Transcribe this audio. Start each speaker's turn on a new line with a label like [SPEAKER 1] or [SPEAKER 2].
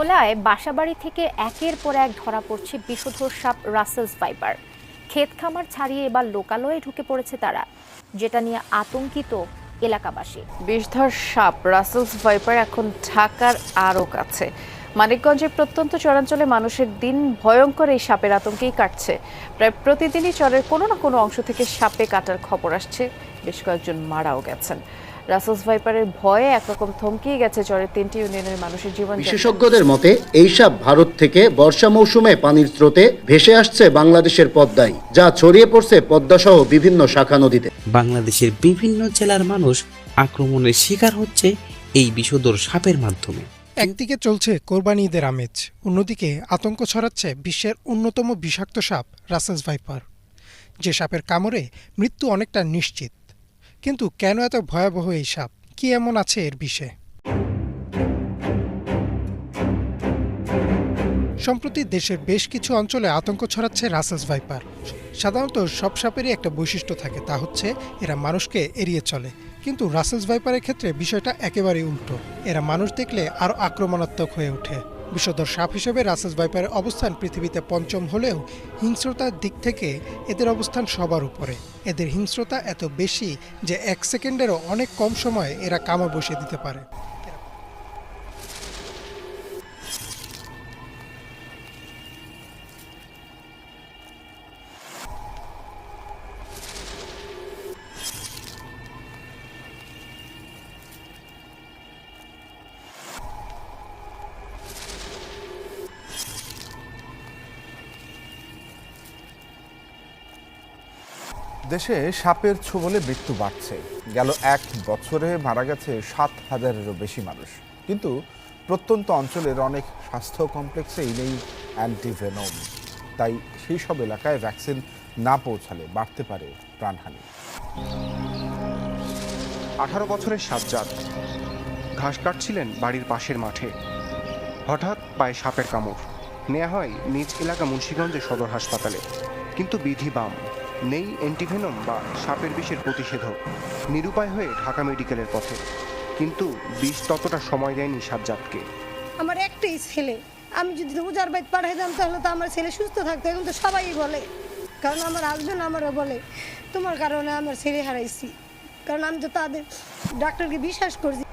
[SPEAKER 1] ভোলায় বাসাবাড়ি থেকে একের পর এক ধরা পড়ছে বিষধর সাপ রাসেলস ভাইপার। ক্ষেত খামার ছাড়িয়ে এবার লোকালয়ে ঢুকে পড়েছে তারা, যেটা নিয়ে আতঙ্কিত এলাকাবাসী।
[SPEAKER 2] বিষধর সাপ রাসেলস ভাইপার এখন ঢাকার আরও কাছে। মানিকগঞ্জের প্রত্যন্ত চরাঞ্চলে মানুষের দিন ভয়ঙ্কর এই সাপের আতঙ্কেই কাটছে। প্রায় প্রতিদিনই চরের কোনো না কোনো অংশ থেকে সাপে কাটার খবর আসছে, বেশ কয়েকজন মারাও গেছেন। রাসেলস ভাইপারের ভয়ে একরকম থমকেই গেছে চরের ৩টি ইউনিয়নের মানুষের জীবন।
[SPEAKER 3] বিশেষজ্ঞদের মতে এই সাপ ভারত থেকে বর্ষা মৌসুমে পানির স্রোতে ভেসে আসছে বাংলাদেশের পদ্মায়, যা ছড়িয়ে পড়ছে পদ্মা সহ বিভিন্ন শাখা নদীতে।
[SPEAKER 4] বাংলাদেশের বিভিন্ন জেলার মানুষ আক্রমণের শিকার হচ্ছে এই বিষধর সাপের মাধ্যমে।
[SPEAKER 5] একদিকে চলছে কোরবানি ঈদের আমেজ, অন্যদিকে আতঙ্ক ছড়াচ্ছে বিশ্বের অন্যতম বিষাক্ত সাপ রাসেলস ভাইপার, যে সাপের কামড়ে মৃত্যু অনেকটা নিশ্চিত। কিন্তু কেন এত ভয়াবহ এই সাপ? কি এমন আছে এর বিষে? সম্প্রতি দেশের বেশ কিছু অঞ্চলে আতঙ্ক ছড়াচ্ছে রাসেলস ভাইপার। সাধারণত সব সাপেরই একটা বৈশিষ্ট্য থাকে, তা হচ্ছে এরা মানুষকে এড়িয়ে চলে। কিন্তু রাসেলস ভাইপারের ক্ষেত্রে বিষয়টা একেবারেই উল্টো। এরা মানুষ দেখলে আরও আক্রমণাত্মক হয়ে ওঠে। বিষধর সাপ হিসেবে রাসেলস ভাইপারের অবস্থান পৃথিবীতে পঞ্চম হলেও হিংস্রতার দিক থেকে এদের অবস্থান সবার উপরে। এদের হিংস্রতা এত বেশি যে 1 সেকেন্ডেরও অনেক কম সময়ে এরা কামড় বসিয়ে দিতে পারে।
[SPEAKER 6] দেশে সাপের ছোবলে মৃত্যু বাড়ছে। গেল 1 বছরে মারা গেছে 7,000-এরও বেশি মানুষ। কিন্তু প্রত্যন্ত অঞ্চলের অনেক স্বাস্থ্য কমপ্লেক্সেই নেই অ্যান্টিভেনম। তাই সেই সব এলাকায় ভ্যাকসিন না পৌঁছালে বাড়তে পারে প্রাণহানি।
[SPEAKER 7] 18 বছরের সাজ্জাদ ঘাস কাটছিলেন বাড়ির পাশের মাঠে। হঠাৎ পায়ে সাপের কামড়। নেওয়া হয় নিজ এলাকা মুন্সিগঞ্জের সদর হাসপাতালে। কিন্তু বিধি বাম, নেই অ্যান্টিভেনম বা সাপের বিষের প্রতিষেধক। নিরুপায় হয়ে ঢাকা মেডিকেলের পথে। কিন্তু বিষ ততটা সময় দেয়নি সাজ্জাদকে।
[SPEAKER 8] আমার একটাই ছেলে, আমি যদি উজার বাইত পাঠাইতাম তাহলে তো আমার ছেলে সুস্থ থাকতো। এখন তো সবাই বলে, কারণ আমার হাজবেন্ড আমারও বলে তোমার কারণে আমার ছেলে হারাইছি, কারণ আমি তো তাদের ডাক্তারকে বিশ্বাস করছি।